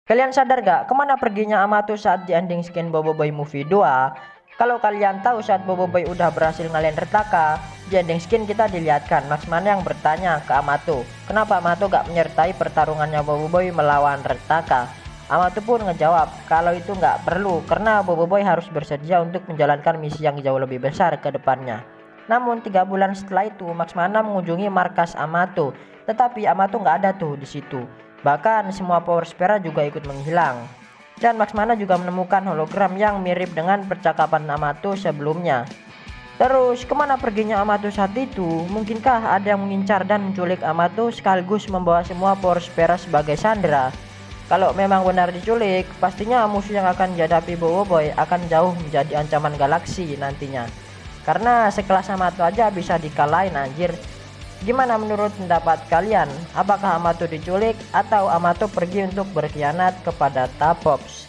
Kalian sadar gak kemana perginya Amato saat di ending skin Boboiboy Movie 2? Kalau kalian tahu saat Boboiboy udah berhasil ngalahin Retaka, di ending skin kita dilihatkan Maxman yang bertanya ke Amato, kenapa Amato gak menyertai pertarungannya Boboiboy melawan Retaka. Amato pun ngejawab kalau itu gak perlu karena Boboiboy harus bersedia untuk menjalankan misi yang jauh lebih besar ke depannya. Namun 3 bulan setelah itu Maxmana mengunjungi markas Amato, tetapi Amato gak ada tuh di situ. Bahkan semua power spera juga ikut menghilang. Dan Maxmana juga menemukan hologram yang mirip dengan percakapan Amato sebelumnya. Terus kemana perginya Amato saat itu? Mungkinkah ada yang mengincar dan menculik Amato sekaligus membawa semua power spera sebagai sandera? Kalau memang benar diculik, pastinya musuh yang akan dihadapi Boboiboy akan jauh menjadi ancaman galaksi nantinya. Karena sekelas Amato aja bisa dikalahin anjir. Gimana menurut pendapat kalian? Apakah Amato diculik atau Amato pergi untuk berkhianat kepada Tapops?